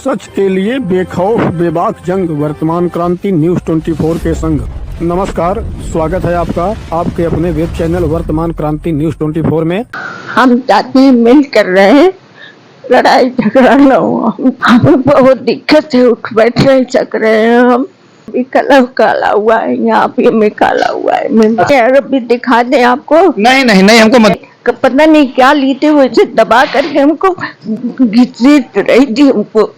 सच के लिए बेखौफ बेबाक जंग, वर्तमान क्रांति न्यूज 24 के संग। नमस्कार, स्वागत है आपका आपके अपने वेब चैनल वर्तमान क्रांति न्यूज 24 में। हम चाहते हैं मिल कर रहे, लड़ाई झगड़ा न हो। हमें बहुत दिक्कत है, उठ बैठ नहीं सक रहे हैं। हम भी कलर काला हुआ है, यहाँ पे हमें काला हुआ है। मैं चेहरा भी दिखा दे आपको। नहीं नहीं नहीं, हमको मत। पता नहीं क्या ली थी, वैसे दबा करके हमको घसीट रही थी। हमको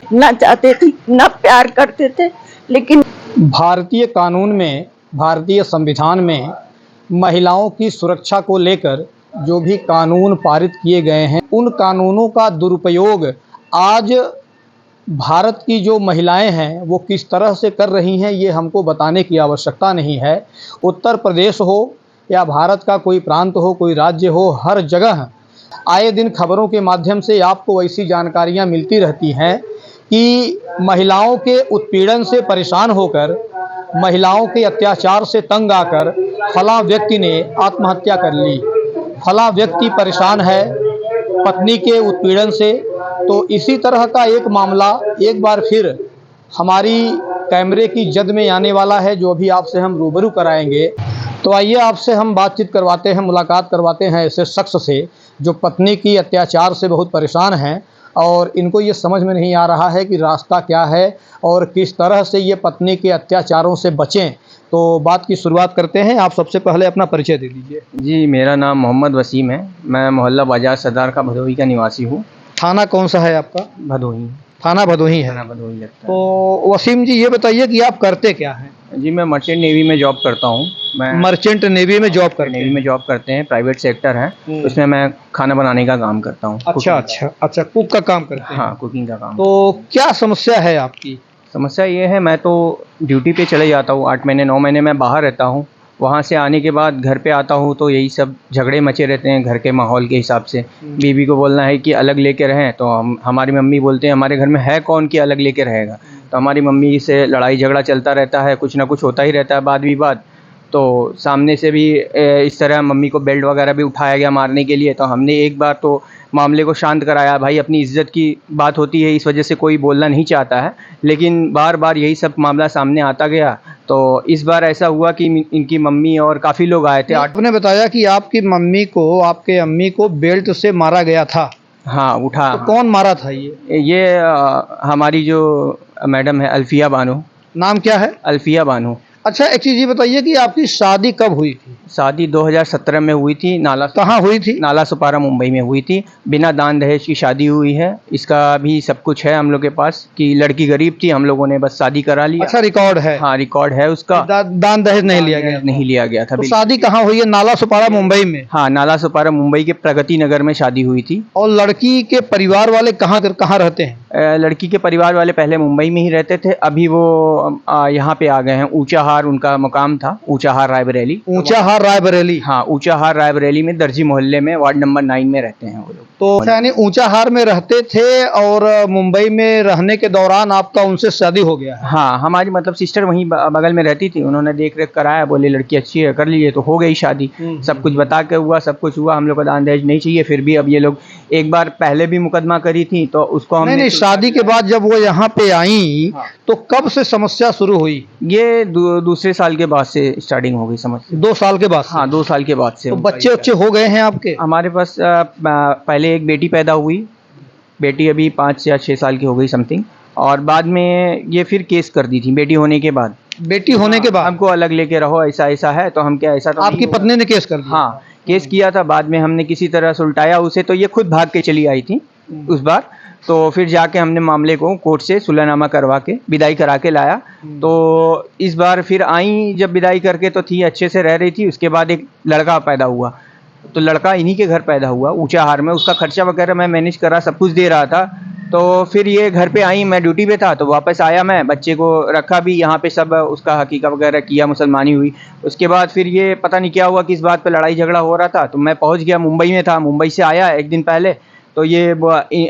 ना चाहते थे, ना प्यार करते थे, लेकिन भारतीय कानून में, भारतीय संविधान में महिलाओं की सुरक्षा को लेकर जो भी कानून पारित किए गए हैं, उन कानूनों का दुरुपयोग आज भारत की जो महिलाएं हैं वो किस तरह से कर रही हैं, ये हमको बताने की आवश्यकता नहीं है। उत्तर प्रदेश हो या भारत का कोई प्रांत हो, कोई राज्य हो, हर जगह आए दिन खबरों के माध्यम से आपको ऐसी जानकारियां मिलती रहती हैं कि महिलाओं के उत्पीड़न से परेशान होकर, महिलाओं के अत्याचार से तंग आकर फला व्यक्ति ने आत्महत्या कर ली, फला व्यक्ति परेशान है पत्नी के उत्पीड़न से। तो इसी तरह का एक मामला एक बार फिर हमारी कैमरे की जद में आने वाला है, जो अभी आपसे हम रूबरू कराएंगे। तो आइए आपसे हम बातचीत करवाते हैं, मुलाकात करवाते हैं ऐसे शख्स से जो पत्नी की अत्याचार से बहुत परेशान हैं और इनको ये समझ में नहीं आ रहा है कि रास्ता क्या है और किस तरह से ये पत्नी के अत्याचारों से बचें। तो बात की शुरुआत करते हैं। आप सबसे पहले अपना परिचय दे दीजिए। जी, मेरा नाम मोहम्मद वसीम है। मैं मोहल्ला बाजार सरदार का भदोही का निवासी हूँ। थाना कौन सा है आपका? भदोही। थाना भदोही है। थाना भदोही लगता है। तो वसीम जी, ये बताइए कि आप करते क्या हैं? जी, मैं मर्चेंट नेवी में जॉब करता हूँ। मैं मर्चेंट नेवी में जॉब करते नेवी में जॉब करते हैं, प्राइवेट सेक्टर है, उसमें मैं खाना बनाने का काम करता हूँ। अच्छा, कुक का काम करते हैं। हाँ, कुकिंग का काम। तो क्या समस्या है आपकी? समस्या ये है, मैं तो ड्यूटी पे चले जाता हूँ, 8 महीने 9 महीने मैं बाहर रहता हूँ। वहाँ से आने के बाद घर पे आता हूँ तो यही सब झगड़े मचे रहते हैं घर के माहौल के हिसाब से। बीवी को बोलना है कि अलग लेके रहें, तो हमारी मम्मी बोलते हैं हमारे घर में है कौन कि अलग लेके रहेगा। तो हमारी मम्मी से लड़ाई झगड़ा चलता रहता है, कुछ ना कुछ होता ही रहता है वाद विवाद। तो सामने से भी इस तरह मम्मी को बेल्ट वगैरह भी उठाया गया मारने के लिए। तो हमने एक बार तो मामले को शांत कराया, भाई अपनी इज्जत की बात होती है, इस वजह से कोई बोलना नहीं चाहता है, लेकिन बार बार यही सब मामला सामने आता गया। तो इस बार ऐसा हुआ कि इनकी मम्मी और काफ़ी लोग आए थे। आपने बताया कि आपकी मम्मी को, आपके अम्मी को बेल्ट से मारा गया था। हाँ, उठा। तो कौन मारा था ये? हमारी जो मैडम है अल्फिया बानो। नाम क्या है? अल्फिया बानो। अच्छा, एक चीज़ ये बताइए कि आपकी शादी कब हुई थी? शादी 2017 में हुई थी। कहाँ हुई थी? नाला सुपारा मुंबई में हुई थी। बिना दान दहेज की शादी हुई है। इसका भी सब कुछ है हम लोग के पास कि लड़की गरीब थी, हम लोगों ने बस शादी करा लिया। अच्छा, रिकॉर्ड है? हाँ, रिकॉर्ड है उसका। दान दहेज नहीं लिया गया? नहीं लिया गया था। तो शादी कहाँ हुई है? नाला सुपारा मुंबई में? हाँ, नाला सुपारा मुंबई के प्रगति नगर में शादी हुई थी। और लड़की के परिवार वाले कहाँ रहते हैं? लड़की के परिवार वाले पहले मुंबई में ही रहते थे, अभी वो यहाँ पे आ गए हैं। ऊंचाहार उनका मुकाम था, ऊंचाहार रायबरेली। ऊंचाहार रायबरेली? हाँ, ऊंचाहार रायबरेली में दर्जी मोहल्ले में वार्ड नंबर 9 में रहते हैं वो लोग। तो यानी ऊंचाहार में रहते थे और मुंबई में रहने के दौरान आपका उनसे शादी हो गया? हाँ, हमारी मतलब सिस्टर वहीं बगल में रहती थी, उन्होंने देख रेख कराया, बोले लड़की अच्छी है, कर लीजिए। तो हो गई शादी, सब कुछ बता के हुआ, सब कुछ हुआ। हम लोग को दान दहेज नहीं चाहिए, फिर भी अब ये लोग एक बार पहले भी मुकदमा करी थी तो उसको हमने नहीं, शादी के बाद जब वो यहाँ पे आई तो कब से समस्या शुरू हुई? ये दूसरे साल के बाद से स्टार्टिंग हो गई समस्या। 2 साल के बाद? हाँ, 2 साल के बाद से। तो बच्चे हो गए हैं आपके? हमारे पास पहले एक बेटी पैदा हुई, बेटी अभी 5 या 6 साल की हो गई समथिंग। और बाद में ये फिर केस कर दी थी बेटी होने के बाद। बेटी होने के बाद हमको अलग लेके रहो, ऐसा ऐसा है। तो हम क्या, ऐसा तो आपकी पत्नी ने केस कर दिया? हाँ, केस किया था। बाद में हमने किसी तरह सुलटाया उसे, तो ये खुद भाग के चली आई थी उस बार। तो फिर जाके हमने मामले को कोर्ट से सुलहनामा करवा के विदाई करा के लाया। तो इस बार फिर आई, जब विदाई करके तो थी, अच्छे से रह रही थी। उसके बाद एक लड़का पैदा हुआ, तो लड़का इन्हीं के घर पैदा हुआ ऊंचाहार में। उसका खर्चा वगैरह मैं मैनेज करा, सब कुछ दे रहा था। तो फिर ये घर पे आई, मैं ड्यूटी पे था, तो वापस आया, मैं बच्चे को रखा भी यहाँ पे, सब उसका हकीका वगैरह किया, मुसलमानी हुई। उसके बाद फिर ये पता नहीं क्या हुआ, किस बात पे लड़ाई झगड़ा हो रहा था। तो मैं पहुँच गया, मुंबई में था, मुंबई से आया एक दिन पहले। तो ये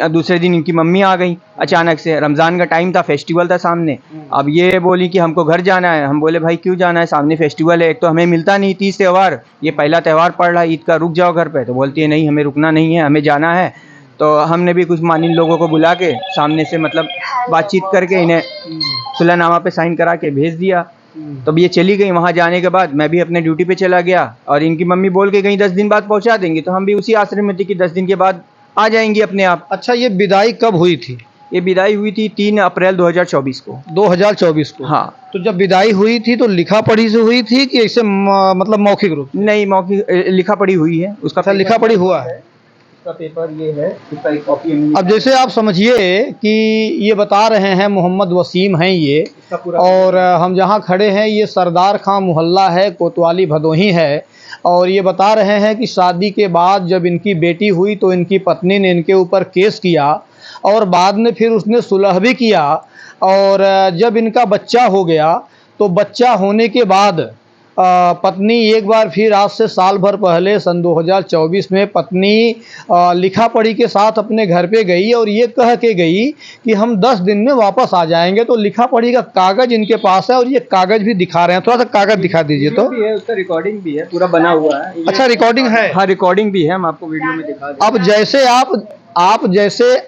दूसरे दिन इनकी मम्मी आ गई अचानक से। रमज़ान का टाइम था, फेस्टिवल था सामने। अब ये बोली कि हमको घर जाना है। हम बोले भाई क्यों जाना है, सामने फेस्टिवल है, एक तो हमें मिलता नहीं 30 त्यौहार, ये पहला त्यौहार पड़ रहा है ईद का, रुक जाओ घर पे। तो बोलती है नहीं, हमें रुकना नहीं है, हमें जाना है। तो हमने भी कुछ मानी लोगों को बुला के सामने से मतलब बातचीत करके इन्हें सुलहनामा पे साइन करा के भेज दिया। तो अब ये चली गई। वहाँ जाने के बाद मैं भी अपने ड्यूटी पे चला गया और इनकी मम्मी बोल के गई 10 दिन बाद पहुँचा देंगी, तो हम भी उसी आश्रय में थे कि 10 दिन के बाद आ जाएंगी अपने आप। अच्छा, ये विदाई कब हुई थी? ये विदाई हुई थी 3 अप्रैल 2024 को। 2024 को? हाँ। तो जब विदाई हुई थी तो लिखा पढ़ी से हुई थी कि ऐसे मतलब मौखिक रूप? नहीं, मौखिक लिखा पढ़ी हुई है। उसका अच्छा, लिखा पढ़ी हुआ है। उसका पेपर ये है, उसका एक कॉपी। अब जैसे आप समझिए कि ये बता रहे हैं मोहम्मद वसीम हैं ये, और हम जहाँ खड़े हैं ये सरदार खां मोहल्ला है, कोतवाली भदोही है। और ये बता रहे हैं कि शादी के बाद जब इनकी बेटी हुई तो इनकी पत्नी ने इनके ऊपर केस किया और बाद में फिर उसने सुलह भी किया। और जब इनका बच्चा हो गया तो बच्चा होने के बाद पत्नी एक बार फिर आज से साल भर पहले सन 2024 में पत्नी लिखा पढ़ी के साथ अपने घर पे गई और ये कह के गई कि हम 10 दिन में वापस आ जाएंगे। तो लिखा पढ़ी का कागज़ इनके पास है और ये कागज़ भी दिखा रहे हैं। थोड़ा सा कागज़ दिखा दीजिए। तो भी है, उसका रिकॉर्डिंग भी है, पूरा बना हुआ है। अच्छा, रिकॉर्डिंग है? हाँ, रिकॉर्डिंग भी है, हम आपको वीडियो में दिखा दें। अब जैसे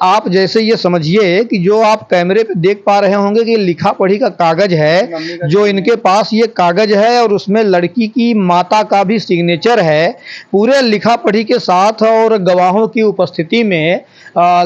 आप जैसे ये समझिए कि जो आप कैमरे पे देख पा रहे होंगे कि लिखा पढ़ी का कागज है जो इनके पास ये कागज है और उसमें लड़की की माता का भी सिग्नेचर है पूरे लिखा पढ़ी के साथ और गवाहों की उपस्थिति में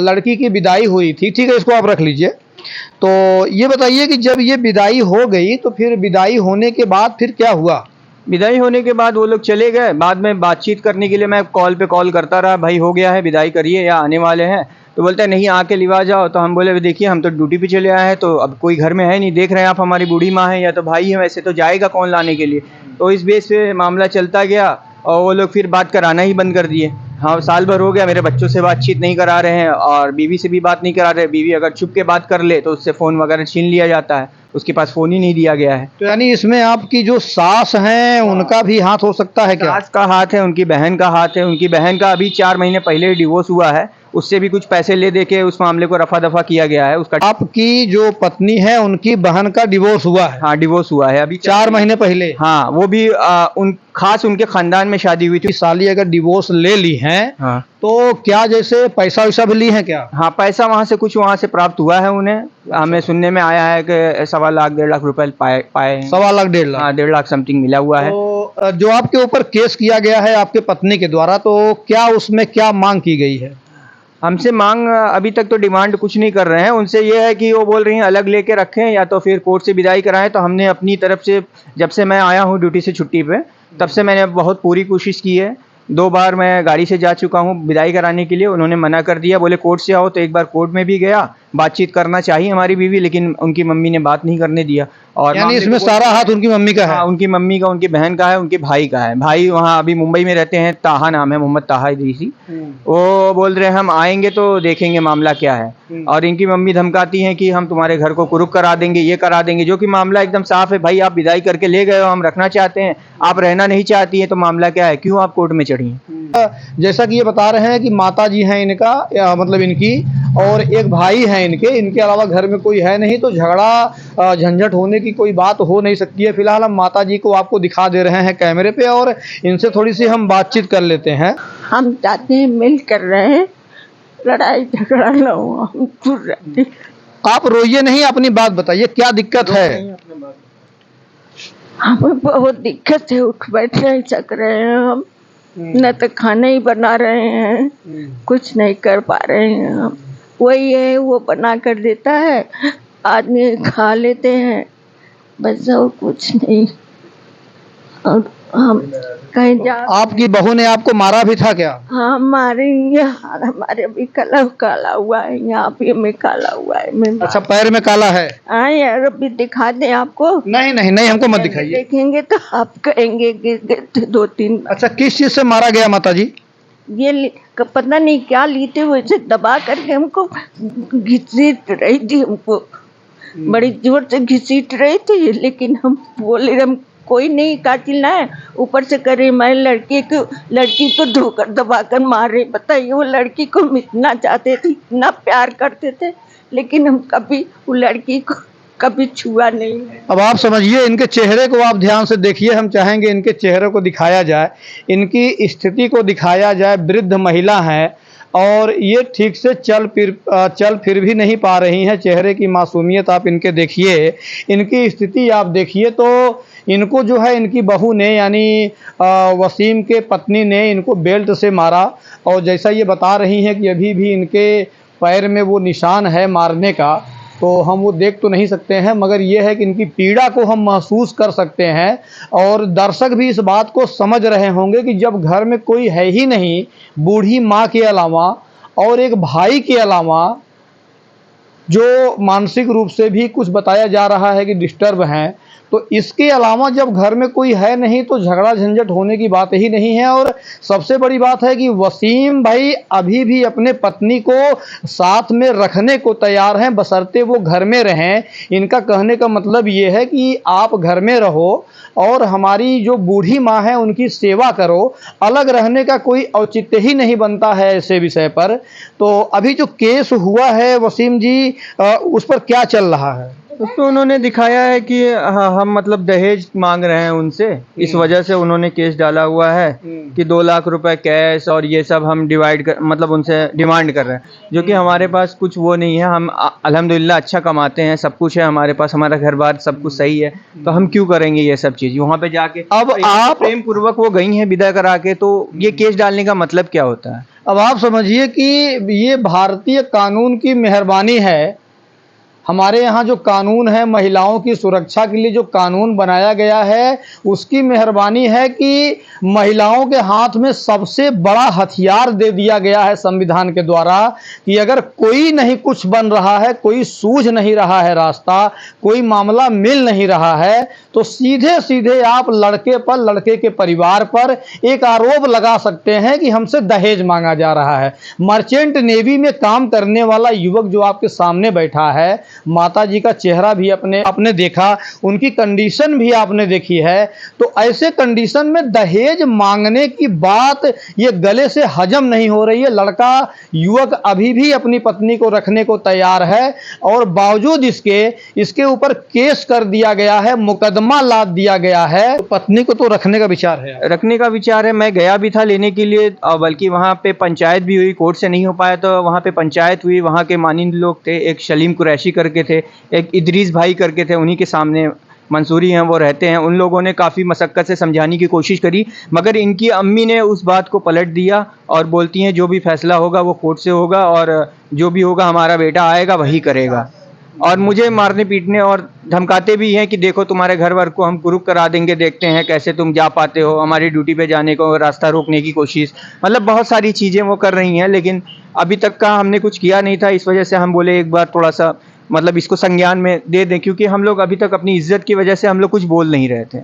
लड़की की विदाई हुई थी। ठीक है, इसको आप रख लीजिए। तो ये बताइए कि जब ये विदाई हो गई तो फिर विदाई होने के बाद फिर क्या हुआ? विदाई होने के बाद वो लोग चले गए। बाद में बातचीत करने के लिए मैं कॉल पे कॉल करता रहा, भाई हो गया है, विदाई करिए या आने वाले हैं। तो बोलते हैं नहीं, आके लिवा जाओ। तो हम बोले देखिए हम तो ड्यूटी पे चले आए हैं, तो अब कोई घर में है नहीं, देख रहे हैं आप हमारी बूढ़ी माँ है या तो भाई है, वैसे तो जाएगा कौन लाने के लिए। तो इस बेस पे मामला चलता गया और वो लोग फिर बात कराना ही बंद कर दिए। हाँ, साल भर हो गया, मेरे बच्चों से बातचीत नहीं करा रहे हैं और बीवी से भी बात नहीं करा रहे। बीवी अगर छुप के बात कर ले तो उससे फ़ोन वगैरह छीन लिया जाता है, उसके पास फ़ोन ही नहीं दिया गया है। तो यानी इसमें आपकी जो सास हैं उनका भी हाथ हो सकता है क्या? सास का हाथ है, उनकी बहन का हाथ है। उनकी बहन का अभी 4 महीने पहले डिवोर्स हुआ है, उससे भी कुछ पैसे ले दे के उस मामले को रफा दफा किया गया है। उसका आपकी जो पत्नी है उनकी बहन का डिवोर्स हुआ है? हाँ, डिवोर्स हुआ है अभी 4 महीने पहले। हाँ, वो भी खास उनके खानदान में शादी हुई थी। साली अगर डिवोर्स ले ली हैं हाँ, तो क्या जैसे पैसा वैसा भी ली है क्या? हाँ, पैसा वहाँ से कुछ वहाँ से प्राप्त हुआ है उन्हें। हमें सुनने में आया है कि 1.25 लाख 1.5 लाख रुपए पाए हैं। 1.25 लाख 1.5 लाख? हाँ, 1.5 लाख समथिंग मिला हुआ है। तो जो आपके ऊपर केस किया गया है आपके पत्नी के द्वारा, तो क्या उसमें क्या मांग की गई है? हमसे मांग अभी तक तो डिमांड कुछ नहीं कर रहे हैं। उनसे ये है कि वो बोल रही हैं अलग लेके रखें या तो फिर कोर्ट से विदाई कराएं। तो हमने अपनी तरफ से, जब से मैं आया हूँ ड्यूटी से छुट्टी पे, तब से मैंने बहुत पूरी कोशिश की है। 2 बार मैं गाड़ी से जा चुका हूँ विदाई कराने के लिए, उन्होंने मना कर दिया, बोले कोर्ट से आओ। तो एक बार कोर्ट में भी गया, बातचीत करना चाहिए हमारी बीवी, लेकिन उनकी मम्मी ने बात नहीं करने दिया। और यानी इसमें सारा हाथ उनकी मम्मी का है? हाँ, उनकी मम्मी का, उनकी बहन का है, उनके भाई का है। भाई वहाँ अभी मुंबई में रहते हैं, ताहा नाम है, मोहम्मद ताहा इदरीसी। वो बोल रहे हैं हम आएंगे तो देखेंगे मामला क्या है। और इनकी मम्मी धमकाती हैं कि हम तुम्हारे घर को कुरुक करा देंगे, ये करा देंगे, जो कि मामला एकदम साफ है। भाई आप विदाई करके ले गए हो, हम रखना चाहते हैं, आप रहना नहीं चाहती हैं, तो मामला क्या है, क्यों आप कोर्ट में चढ़ी हैं? जैसा कि ये बता रहे हैं कि माता जी हैं इनका, मतलब इनकी, और एक भाई है इनके अलावा घर में कोई है नहीं, तो झगड़ा झंझट होने की कोई बात हो नहीं सकती है। फिलहाल हम माता जी को आपको दिखा दे रहे हैं कैमरे पे और इनसे थोड़ी सी हम बातचीत कर लेते हैं। हम चाहते हैं मिल कर रहे हैं, लड़ाई झगड़ा न हो, हम दूर रहते। आप रोइए नहीं, अपनी बात बताइए, क्या दिक्कत है? हमें बहुत दिक्कत है, उठ बैठ नहीं सक रहे हैं हम, न तो खाना ही बना रहे हैं, कुछ नहीं कर पा रहे हैं हम। वही है, वो बना कर देता है, आदमी खा लेते हैं, बस और कुछ नहीं। और हम कहीं जा, आपकी बहू ने आपको मारा भी था क्या? हाँ हमारे यहाँ, हमारे अभी कलर काला हुआ है, यहाँ पे में काला हुआ है। मैं अच्छा, पैर में काला है? हाँ यार, अभी दिखा दें आपको? नहीं नहीं नहीं, हमको मत दिखाइए। देखेंगे तो आप कहेंगे कि 2-3। अच्छा, किस चीज से मारा गया माता जी? ये पता नहीं क्या लीते हुए से दबा करके हमको घसीट रही थी, हमको बड़ी जोर से घसीट रही थी, लेकिन हम बोले हम कोई नहीं कातिल है, ऊपर से करे मैं लड़की को धोकर दबाकर मार रहे। बताइए, वो लड़की को हम इतना चाहते थे, इतना प्यार करते थे, लेकिन हम कभी वो लड़की को कभी छुआ नहीं। अब आप समझिए, इनके चेहरे को आप ध्यान से देखिए, हम चाहेंगे इनके चेहरे को दिखाया जाए, इनकी स्थिति को दिखाया जाए। वृद्ध महिला है और ये ठीक से चल फिर भी नहीं पा रही हैं। चेहरे की मासूमियत आप इनके देखिए, इनकी स्थिति आप देखिए। तो इनको जो है इनकी बहू ने यानी वसीम के पत्नी ने इनको बेल्ट से मारा, और जैसा ये बता रही हैं कि अभी भी इनके पैर में वो निशान है मारने का, तो हम वो देख तो नहीं सकते हैं, मगर ये है कि इनकी पीड़ा को हम महसूस कर सकते हैं। और दर्शक भी इस बात को समझ रहे होंगे कि जब घर में कोई है ही नहीं, बूढ़ी माँ के अलावा और एक भाई के अलावा जो मानसिक रूप से भी कुछ बताया जा रहा है कि डिस्टर्ब हैं, तो इसके अलावा जब घर में कोई है नहीं तो झगड़ा झंझट होने की बात ही नहीं है। और सबसे बड़ी बात है कि वसीम भाई अभी भी अपने पत्नी को साथ में रखने को तैयार हैं, बशर्ते वो घर में रहें। इनका कहने का मतलब ये है कि आप घर में रहो और हमारी जो बूढ़ी माँ है उनकी सेवा करो, अलग रहने का कोई औचित्य ही नहीं बनता है ऐसे विषय पर। तो अभी जो केस हुआ है वसीम जी, उस पर क्या चल रहा है? उसमें उन्होंने दिखाया है कि हम मतलब दहेज मांग रहे हैं उनसे, इस वजह से उन्होंने केस डाला हुआ है कि 2 लाख रुपए कैश और ये सब हम मतलब उनसे डिमांड कर रहे हैं, जो कि हमारे पास कुछ वो नहीं है। हम अल्हम्दुलिल्लाह अच्छा कमाते हैं, सब कुछ है हमारे पास, हमारा घर बार सब कुछ सही है, तो हम क्यों करेंगे ये सब चीज़ वहाँ पे जाके। अब आप प्रेम पूर्वक वो गई हैं विदा करा के, तो ये केस डालने का मतलब क्या होता है? अब आप समझिए कि ये भारतीय कानून की मेहरबानी है। हमारे यहाँ जो कानून है, महिलाओं की सुरक्षा के लिए जो कानून बनाया गया है, उसकी मेहरबानी है कि महिलाओं के हाथ में सबसे बड़ा हथियार दे दिया गया है संविधान के द्वारा कि अगर कोई नहीं कुछ बन रहा है, कोई सूझ नहीं रहा है रास्ता, कोई मामला मिल नहीं रहा है, तो सीधे सीधे आप लड़के पर, लड़के के परिवार पर एक आरोप लगा सकते हैं कि हमसे दहेज मांगा जा रहा है। मर्चेंट नेवी में काम करने वाला युवक जो आपके सामने बैठा है, माता जी का चेहरा भी आपने देखा, उनकी कंडीशन भी आपने देखी है, तो ऐसे कंडीशन में दहेज मांगने की बात ये गले से हजम नहीं हो रही है। लड़का युवक अभी भी अपनी पत्नी को रखने को तैयार है, और बावजूद इसके ऊपर केस कर दिया गया है, मुकदमा लाद दिया गया है। तो पत्नी को तो रखने का विचार है? रखने का विचार है। मैं गया भी था लेने के लिए, बल्कि वहाँ पे पंचायत भी हुई, कोर्ट से नहीं हो पाया तो वहाँ पे पंचायत हुई। वहाँ के माननीय लोग थे, एक सलीम कुरैशी करके थे, एक इदरीस भाई करके थे, उन्हीं के सामने मंसूरी हैं वो रहते हैं। उन लोगों ने काफ़ी मशक्क़त से समझाने की कोशिश करी, मगर इनकी अम्मी ने उस बात को पलट दिया और बोलती हैं जो भी फैसला होगा वो कोर्ट से होगा, और जो भी होगा हमारा बेटा आएगा वही करेगा। और मुझे मारने पीटने और धमकाते भी हैं कि देखो तुम्हारे घर वर को हम कुरुक करा देंगे, देखते हैं कैसे तुम जा पाते हो, हमारी ड्यूटी पे जाने को रास्ता रोकने की कोशिश, मतलब बहुत सारी चीज़ें वो कर रही हैं। लेकिन अभी तक का हमने कुछ किया नहीं था, इस वजह से हम बोले एक बार थोड़ा सा मतलब इसको संज्ञान में दे दें, क्योंकि हम लोग अभी तक अपनी इज्जत की वजह से हम लोग कुछ बोल नहीं रहे थे।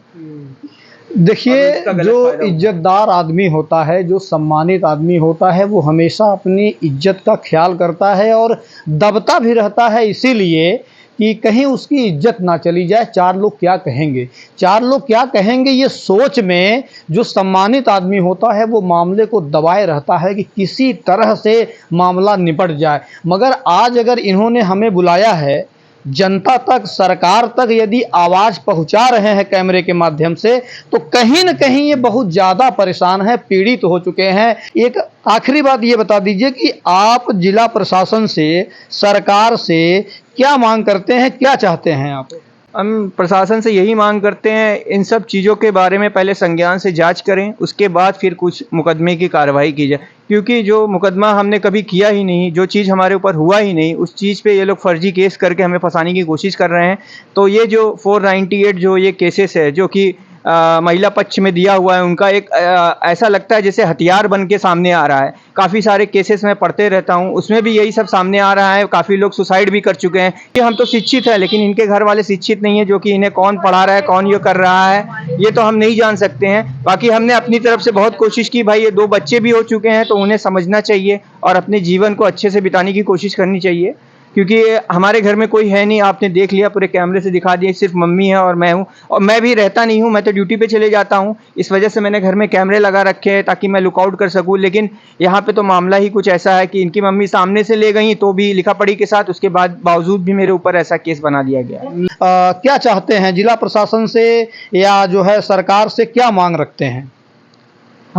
देखिए, जो इज्जतदार आदमी होता है, जो सम्मानित आदमी होता है, वो हमेशा अपनी इज्जत का ख्याल करता है और दबता भी रहता है, इसीलिए कि कहीं उसकी इज्जत ना चली जाए। 4 लोग क्या कहेंगे, 4 लोग क्या कहेंगे, ये सोच में जो सम्मानित आदमी होता है वो मामले को दबाए रहता है कि किसी तरह से मामला निपट जाए। मगर आज अगर इन्होंने हमें बुलाया है, जनता तक, सरकार तक यदि आवाज़ पहुंचा रहे हैं कैमरे के माध्यम से, तो कहीं न कहीं ये बहुत ज़्यादा परेशान है, पीड़ित हो चुके हैं। एक आखिरी बात ये बता दीजिए कि आप जिला प्रशासन से, सरकार से क्या मांग करते हैं, क्या चाहते हैं आप? हम प्रशासन से यही मांग करते हैं, इन सब चीज़ों के बारे में पहले संज्ञान से जांच करें, उसके बाद फिर कुछ मुकदमे की कार्रवाई की जाए। क्योंकि जो मुकदमा हमने कभी किया ही नहीं, जो चीज़ हमारे ऊपर हुआ ही नहीं, उस चीज़ पे ये लोग फर्जी केस करके हमें फंसाने की कोशिश कर रहे हैं। तो ये जो 498 जो ये केसेस है, जो कि महिला पक्ष में दिया हुआ है, उनका एक ऐसा लगता है जैसे हथियार बन के सामने आ रहा है। काफ़ी सारे केसेस मैं पढ़ते रहता हूँ, उसमें भी यही सब सामने आ रहा है। काफ़ी लोग सुसाइड भी कर चुके हैं कि हम तो शिक्षित हैं, लेकिन इनके घर वाले शिक्षित नहीं है, जो कि इन्हें कौन पढ़ा रहा है, कौन ये कर रहा है, ये तो हम नहीं जान सकते हैं। बाकी हमने अपनी तरफ से बहुत कोशिश की, भाई ये 2 बच्चे भी हो चुके हैं, तो उन्हें समझना चाहिए और अपने जीवन को अच्छे से बिताने की कोशिश करनी चाहिए। क्योंकि हमारे घर में कोई है नहीं, आपने देख लिया, पूरे कैमरे से दिखा दिया, सिर्फ मम्मी है और मैं हूँ, और मैं भी रहता नहीं हूँ, मैं तो ड्यूटी पे चले जाता हूँ। इस वजह से मैंने घर में कैमरे लगा रखे हैं ताकि मैं लुकआउट कर सकूँ। लेकिन यहाँ पे तो मामला ही कुछ ऐसा है कि इनकी मम्मी सामने से ले गई, तो भी लिखा पढ़ी के साथ, उसके बाद बावजूद भी मेरे ऊपर ऐसा केस बना दिया गया। क्या चाहते हैं जिला प्रशासन से या जो है सरकार से, क्या मांग रखते हैं?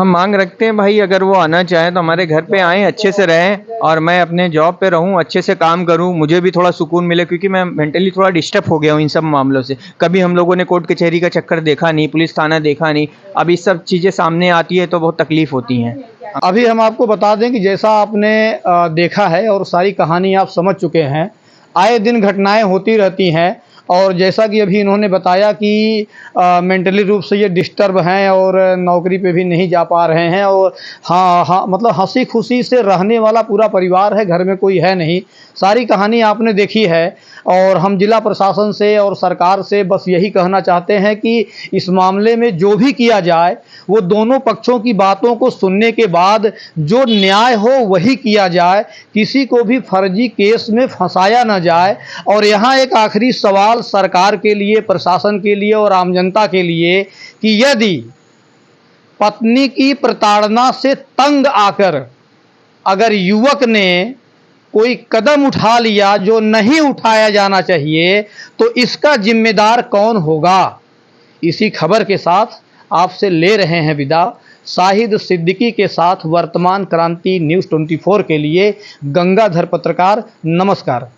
हम मांग रखते हैं भाई, अगर वो आना चाहें तो हमारे घर पे आएँ, अच्छे से रहें और मैं अपने जॉब पे रहूं, अच्छे से काम करूं, मुझे भी थोड़ा सुकून मिले, क्योंकि मैं मेंटली थोड़ा डिस्टर्ब हो गया हूं इन सब मामलों से। कभी हम लोगों ने कोर्ट कचहरी का चक्कर देखा नहीं, पुलिस थाना देखा नहीं, अब इस सब चीज़ें सामने आती है तो बहुत तकलीफ़ होती हैं। अभी हम आपको बता दें कि जैसा आपने देखा है और सारी कहानी आप समझ चुके हैं, आए दिन घटनाएं होती रहती हैं। और जैसा कि अभी इन्होंने बताया कि मेंटली रूप से ये डिस्टर्ब हैं और नौकरी पे भी नहीं जा पा रहे हैं, और हाँ मतलब हंसी खुशी से रहने वाला पूरा परिवार है, घर में कोई है नहीं। सारी कहानी आपने देखी है और हम जिला प्रशासन से और सरकार से बस यही कहना चाहते हैं कि इस मामले में जो भी किया जाए वो दोनों पक्षों की बातों को सुनने के बाद जो न्याय हो वही किया जाए, किसी को भी फर्जी केस में फंसाया ना जाए। और यहाँ एक आखिरी सवाल सरकार के लिए, प्रशासन के लिए और आम जनता के लिए कि यदि पत्नी की प्रताड़ना से तंग आकर अगर युवक ने कोई कदम उठा लिया जो नहीं उठाया जाना चाहिए, तो इसका जिम्मेदार कौन होगा। इसी खबर के साथ आपसे ले रहे हैं विदा। शाहिद सिद्दीकी के साथ वर्तमान क्रांति न्यूज़ 24 के लिए गंगाधर पत्रकार। नमस्कार।